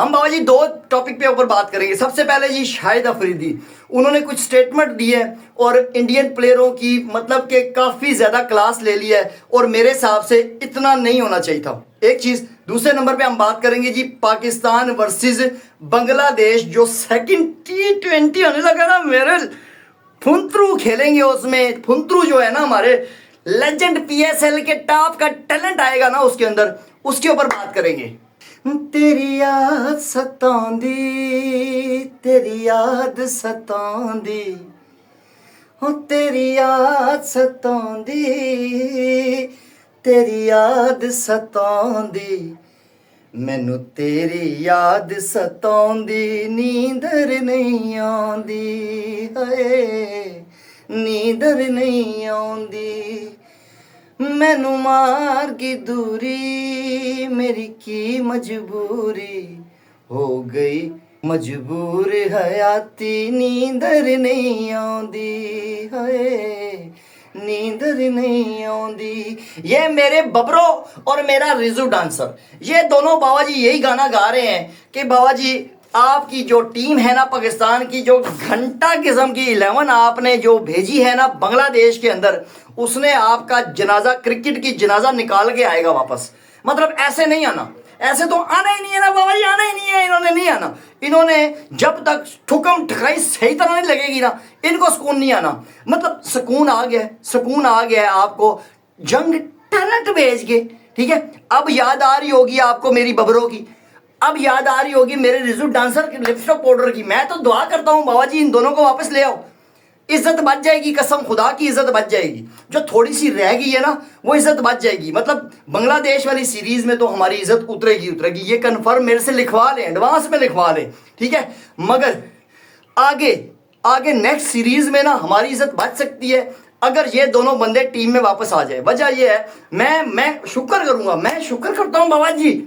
हम बाबा जी दो टॉपिक पे ऊपर बात करेंगे। सबसे पहले जी शाहिद अफरीदी, उन्होंने कुछ स्टेटमेंट दी है और इंडियन प्लेयरों की मतलब कि काफ़ी ज़्यादा क्लास ले लिया है और मेरे हिसाब से इतना नहीं होना चाहिए था, एक चीज़। दूसरे नंबर पे हम बात करेंगे जी पाकिस्तान वर्सेस बांग्लादेश, जो सेकंड T20 होने लगा ना, मेरे फुंतरू खेलेंगे उसमें। फुंतरू जो है ना, हमारे लेजेंड PSL के टॉप का टैलेंट आएगा ना उसके अंदर, उसके ऊपर बात करेंगे। तेरी याद सतांदी, तेरी याद सतांदी, हो तेरी याद सतांदी, तेरी याद सतांदी, मैनू तेरी याद सतांदी, नींदर नहीं आंदी, हाय नींदर नहीं आंदी, मैनू मार की दूरी, मेरी की मजबूरी, हो गई मजबूर हयाती, नींदर नहीं आंदी, हाय नींदर नहीं आंदी। ये मेरे बबरो और मेरा रिजू डांसर, ये दोनों बाबा जी यही गाना गा रहे हैं कि बाबा जी आपकी जो टीम है ना पाकिस्तान की, जो घंटा किस्म की 11 आपने जो भेजी है ना बांग्लादेश के अंदर, उसने आपका जनाजा, क्रिकेट की जनाजा निकाल के आएगा वापस। मतलब ऐसे नहीं आना, ऐसे तो आना ही नहीं है ना बाबा जी, आना ही नहीं है, इन्होंने नहीं आना। इन्होंने जब तक ठुकम ठकाई सही तरह नहीं लगेगी ना, इनको सुकून नहीं आना। मतलब सुकून आ गया, सुकून आ गया है आपको जंग टैलेंट भेज के, ठीक है। अब याद आ रही होगी आपको मेरी बबरों की, अब याद आ रही होगी मेरे रिजू डांसर की, लिपस्टिक पाउडर की। मैं तो दुआ करता हूँ बाबा जी इन दोनों को वापस ले आओ, इज्जत बच जाएगी, कसम खुदा की इज्जत बच जाएगी। जो थोड़ी सी रह गई है ना वो इज्जत बच जाएगी। मतलब बांग्लादेश वाली सीरीज में तो हमारी इज्जत उतरेगी उतरेगी, ये कन्फर्म मेरे से लिखवा लें, एडवांस में लिखवा लें, ठीक है। मगर आगे आगे नेक्स्ट सीरीज में ना हमारी इज्जत बच सकती है अगर ये दोनों बंदे टीम में वापस आ जाए। वजह ये है, मैं शुक्र करूंगा, मैं शुक्र करता हूं बाबा जी,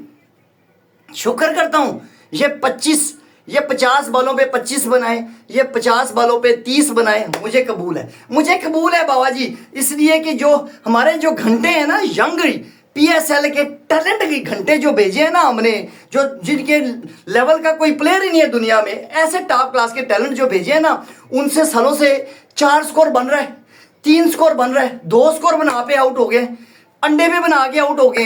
शुक्र करता हूं। ये 50 बालों पे 25 बनाए, ये 50 बालों पे 30 बनाए, मुझे कबूल है, मुझे कबूल है बाबा जी। इसलिए कि जो हमारे जो घंटे हैं ना, यंग PSL के टैलेंट के घंटे जो भेजे हैं ना हमने, जो जिनके लेवल का कोई प्लेयर ही नहीं है दुनिया में, ऐसे टॉप क्लास के टैलेंट जो भेजे हैं ना, उनसे सालों से 4 स्कोर बन रहा है, 3 स्कोर बन रहा है, 2 स्कोर बना पे आउट हो गए, अंडे पे बना के आउट हो गए।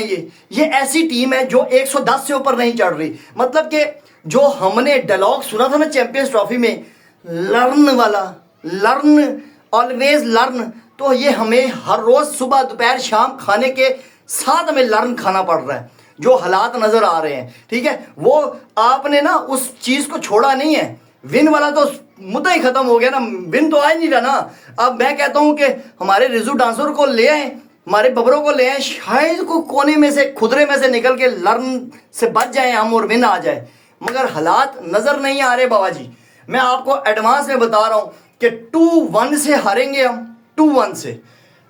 ये ऐसी टीम है जो 110 से ऊपर नहीं चढ़ रही। मतलब कि जो हमने डायलॉग सुना था ना चैंपियंस ट्रॉफी में, लर्न वाला, लर्न ऑलवेज लर्न, तो ये हमें हर रोज सुबह दोपहर शाम खाने के साथ हमें लर्न खाना पड़ रहा है। जो हालात नजर आ रहे हैं, ठीक है, वो आपने ना उस चीज को छोड़ा नहीं है। विन वाला तो मुद्दा ही खत्म हो गया ना, विन तो आ ही नहीं रहा ना। अब मैं कहता हूं कि हमारे रिजू डांसर को ले आए, हमारे बबरों को ले आए, शायद को कोने में से, खुदरे में से निकल के लर्न से बच जाए हम और विन आ जाए। मगर हालात नजर नहीं आ रहे बाबा जी। मैं आपको एडवांस में बता रहा हूं कि 2-1 से हारेंगे हम, 2-1 से,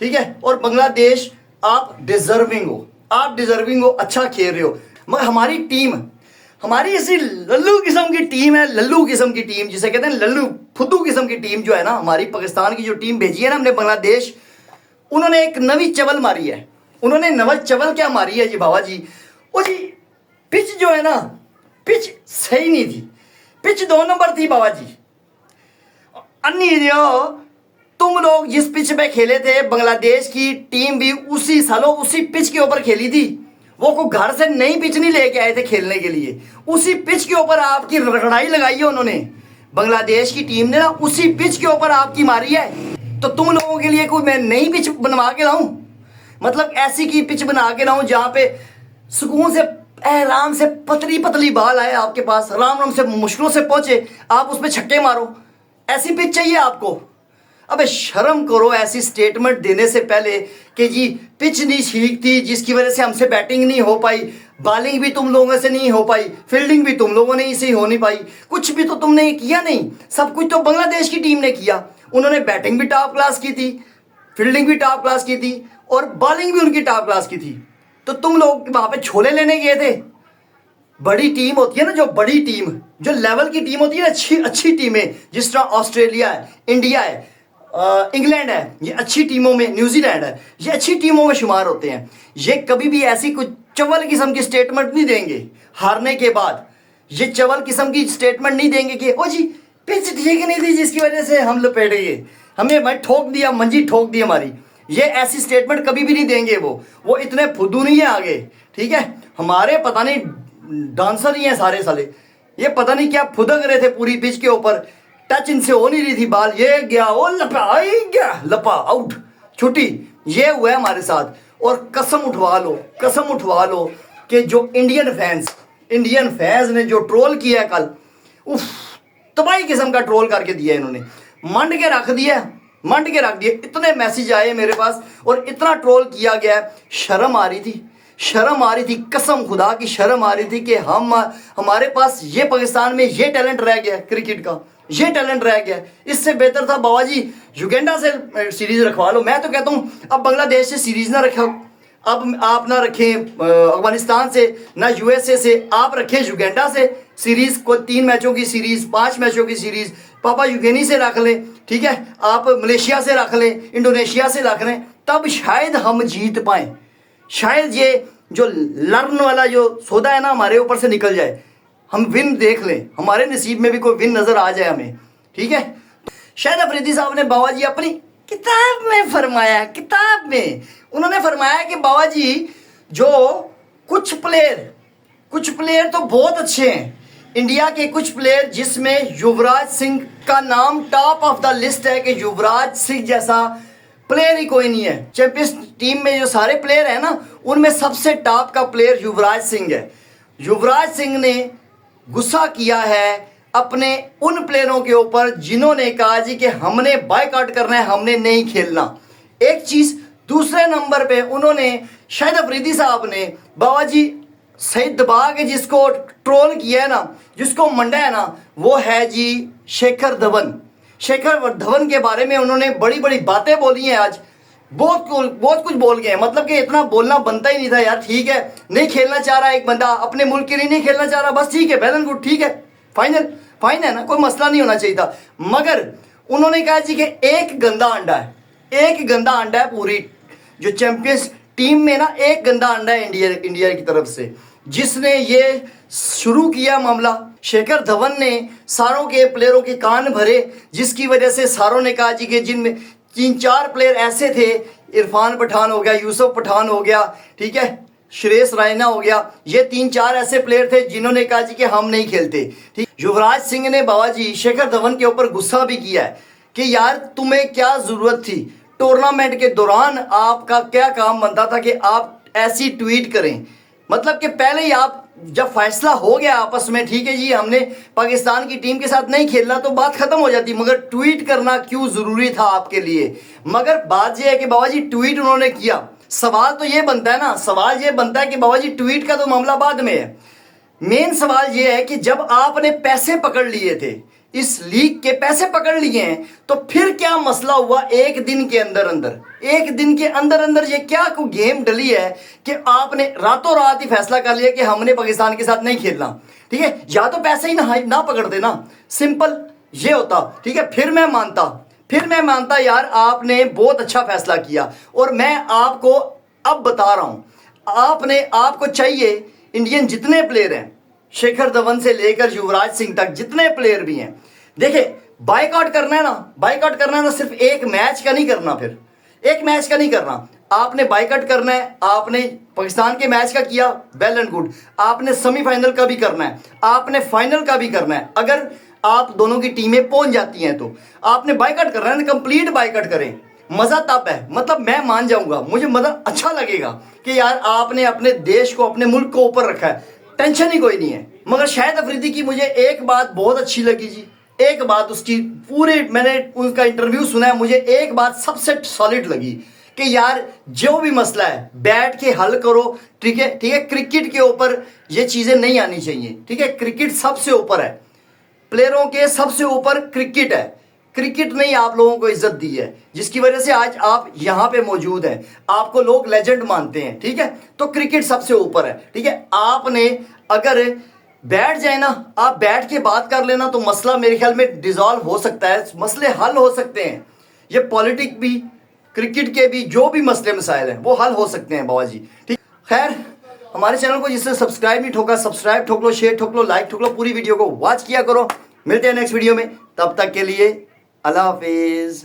ठीक है। और बांग्लादेश आप डिजर्विंग हो, आप डिजर्विंग हो, अच्छा खेल रहे हो। मगर हमारी टीम, हमारी ऐसी लल्लू किस्म की टीम है, लल्लू किस्म की टीम जिसे कहते हैं लल्लू फुद्दू किस्म की टीम जो है ना, हमारी पाकिस्तान की जो टीम भेजी है ना हमने बांग्लादेश, उन्होंने एक नवी चवल मारी है। उन्होंने नवल चवल क्या मारी है जी बाबा जी, वो जी पिच जो है ना, पिच सही नहीं थी, पिच 2 नंबर थी बाबा जी। अन्नी दियो, तुम लोग जिस पिच पे खेले थे, बांग्लादेश की टीम भी उसी सालों उसी पिच के ऊपर खेली थी। वो को घर से नई पिच नहीं लेके आए थे खेलने के लिए, उसी पिच के ऊपर आपकी रगड़ाई लगाई है उन्होंने। बांग्लादेश की टीम ने ना उसी पिच के ऊपर आपकी मारी है। तो तुम लोगों के लिए कोई मैं नई पिच बनवा के लाऊं? मतलब ऐसी की पिच बना के लाऊं जहां पे सुकून से, आराम से पतली पतली बाल आए आपके पास, आराम आराम से मुश्किलों से पहुंचे, आप उस पर छक्के मारो, ऐसी पिच चाहिए आपको? अबे शर्म करो ऐसी स्टेटमेंट देने से पहले कि जी पिच नहीं ठीक थी जिसकी वजह से हमसे बैटिंग नहीं हो पाई, बॉलिंग भी तुम लोगों से नहीं हो पाई, फील्डिंग भी तुम लोगों ने इसे हो नहीं पाई, कुछ भी तो तुमने किया नहीं। सब कुछ तो बांग्लादेश की टीम ने किया। उन्होंने बैटिंग भी टॉप क्लास की थी, फील्डिंग भी टॉप क्लास की थी और बॉलिंग भी उनकी टॉप क्लास की थी। तो तुम लोग वहां पे छोले लेने गए थे। बड़ी टीम होती है ना, जो बड़ी टीम, जो लेवल की टीम होती है ना, अच्छी अच्छी टीमें, जिस तरह ऑस्ट्रेलिया है, इंडिया है, इंग्लैंड है, ये अच्छी टीमों में, न्यूजीलैंड है, ये अच्छी टीमों में शुमार होते हैं। ये कभी भी ऐसी कुछ चवल किस्म की स्टेटमेंट नहीं देंगे हारने के बाद ये चवल किस्म की स्टेटमेंट नहीं देंगे कि ओ जी पिच ठीक नहीं थी जिसकी वजह से हम लपेट गए, हमें भाई ठोक दिया, मंजी ठोक दी हमारी। ये ऐसी स्टेटमेंट कभी भी नहीं देंगे वो इतने फुद्दू नहीं है आगे, ठीक है। हमारे पता नहीं डांसर ही हैं सारे साले, ये पता नहीं क्या फुदक रहे थे पूरी पिच के ऊपर, टच इनसे हो नहीं रही थी बाल, ये गया ओ लपा, आई गया लपा, आउट, छुट्टी। ये हुआ है हमारे साथ। और कसम उठवा लो कि जो इंडियन फैंस ने जो ट्रोल किया है कल, उफ, तबाही किस्म का ट्रोल करके दिया इन्होंने, मंड के रख दिया। इतने मैसेज आए मेरे पास और इतना ट्रोल किया गया, शर्म आ रही थी, कसम खुदा की शर्म आ रही थी कि हमारे पास ये पाकिस्तान में ये टैलेंट रह गया क्रिकेट का, ये टैलेंट रह गया। इससे बेहतर था बाबा जी युगांडा से सीरीज रखवा लो। मैं तो कहता हूँ अब बांग्लादेश से सीरीज ना रखो, अब आप ना रखें अफगानिस्तान से, ना यूएसए से, आप रखें युगांडा से सीरीज को, 3 मैचों की सीरीज, 5 मैचों की सीरीज, पापा यूगेनी से रख लें, ठीक है, आप मलेशिया से रख लें, इंडोनेशिया से रख लें, तब शायद हम जीत पाएँ, शायद ये जो लर्न वाला जो सौदा है ना हमारे ऊपर से निकल जाए, हम विन देख लें, हमारे नसीब में भी कोई विन नजर आ जाए हमें, ठीक है। शायद अफरीदी साहब ने बाबा जी अपनी किताब में फरमाया, उन्होंने फरमाया कि बाबा जी जो कुछ प्लेयर तो बहुत अच्छे हैं इंडिया के, कुछ प्लेयर जिसमें युवराज सिंह का नाम टॉप ऑफ द लिस्ट है कि युवराज सिंह जैसा प्लेयर ही कोई नहीं है। चैंपियंस टीम में जो सारे प्लेयर हैं ना, उनमें सबसे टॉप का प्लेयर युवराज सिंह है। युवराज सिंह ने गुस्सा किया है अपने उन प्लेयरों के ऊपर जिन्होंने कहा जी कि हमने बायकॉट करना है, हमने नहीं खेलना। एक चीज, दूसरे नंबर पे उन्होंने शायद अफरीदी साहब ने बाबा जी सही दबा के जिसको ट्रोल किया है ना, जिसको मंडा है ना, वो है जी शेखर धवन के बारे में उन्होंने बड़ी बड़ी बातें बोली हैं। आज बहुत कुछ बोल गए हैं, मतलब कि इतना बोलना बनता ही नहीं था यार। ठीक है, नहीं खेलना चाह रहा एक बंदा, अपने मुल्क के लिए नहीं खेलना चाह रहा, बस ठीक है, वेल एंड गुड, ठीक है, फाइन है ना, कोई मसला नहीं होना चाहिए था। मगर उन्होंने कहा जी कि एक गंदा अंडा है पूरी जो चैंपियंस टीम में ना, एक गंदा अंडा है इंडिया की तरफ से, जिसने ये शुरू किया मामला। शेखर धवन ने सारों के प्लेयरों के कान भरे, जिसकी वजह से सारों ने कहा जी कि जिनमें 3-4 प्लेयर ऐसे थे, इरफान पठान हो गया, यूसुफ पठान हो गया, ठीक है, श्रेयस रैना हो गया, ये 3-4 ऐसे प्लेयर थे जिन्होंने कहा जी कि हम नहीं खेलते। ठीक, युवराज सिंह ने बाबा जी शेखर धवन के ऊपर गुस्सा भी किया है कि यार तुम्हें क्या जरूरत थी, टूर्नामेंट के दौरान आपका क्या काम बनता था कि आप ऐसी ट्वीट करें। मतलब कि पहले ही आप जब फैसला हो गया आपस में, ठीक है जी हमने पाकिस्तान की टीम के साथ नहीं खेलना, तो बात खत्म हो जाती, मगर ट्वीट करना क्यों जरूरी था आपके लिए। मगर बात यह है कि बाबा जी ट्वीट उन्होंने किया, सवाल तो ये बनता है ना, सवाल ये बनता है कि बाबा जी ट्वीट का तो मामला बाद में है, मेन सवाल ये है कि जब आपने पैसे पकड़ लिए थे, इस लीग के पैसे पकड़ लिए हैं, तो फिर क्या मसला हुआ एक दिन के अंदर ये क्या को गेम डली है कि आपने रातों रात ही फैसला कर लिया कि हमने पाकिस्तान के साथ नहीं खेलना। ठीक है, या तो पैसे ही ना पकड़ते ना, सिंपल ये होता। ठीक है, फिर मैं मानता यार आपने बहुत अच्छा फैसला किया। और मैं आपको अब बता रहा हूं, आपको चाहिए इंडियन जितने प्लेयर हैं, शेखर धवन से लेकर युवराज सिंह तक जितने प्लेयर भी हैं, देखिए बायकॉट करना है ना, सिर्फ एक मैच का नहीं करना, फिर एक मैच का नहीं करना, आपने बायकॉट करना है। आपने पाकिस्तान के मैच का किया, वेल एंड गुड, आपने सेमीफाइनल का भी करना है, आपने फाइनल का भी करना है। अगर आप दोनों की टीमें पहुंच जाती हैं तो आपने बायकॉट करना है, कंप्लीट बायकॉट करें। मजा तब है, मतलब मैं मान जाऊंगा, मुझे मतलब अच्छा लगेगा कि यार आपने अपने देश को, अपने मुल्क को ऊपर रखा है, टेंशन ही कोई नहीं है। मगर शाहिद अफरीदी की मुझे एक बात बहुत अच्छी लगी जी, एक बात उसकी पूरे, मैंने उनका इंटरव्यू सुना है, मुझे एक बात सबसे सॉलिड लगी कि यार जो भी मसला है बैठ के हल करो। ठीक है, क्रिकेट के ऊपर ये चीजें नहीं आनी चाहिए। ठीक है, क्रिकेट सबसे ऊपर है, प्लेयरों के सबसे ऊपर क्रिकेट है। क्रिकेट ने ही आप लोगों को इज्जत दी है, जिसकी वजह से आज आप यहां पे मौजूद हैं, आपको लोग लेजेंड मानते हैं। ठीक है, तो क्रिकेट सबसे ऊपर है। ठीक है, आपने अगर बैठ जाए ना, आप बैठ के बात कर लेना, तो मसला मेरे ख्याल में डिसॉल्व हो सकता है, मसले हल हो सकते हैं। ये पॉलिटिक भी, क्रिकेट के भी जो भी मसले मसाइल हैं वो हल हो सकते हैं बाबा जी। ठीक, खैर हमारे चैनल को जिससे सब्सक्राइब नहीं ठोका, सब्सक्राइब ठोक लो, शेयर ठोक लो, लाइक ठोक लो, पूरी वीडियो को वॉच किया करो। मिलते हैं नेक्स्ट वीडियो में, तब तक के लिए अल्लाह हाफिज।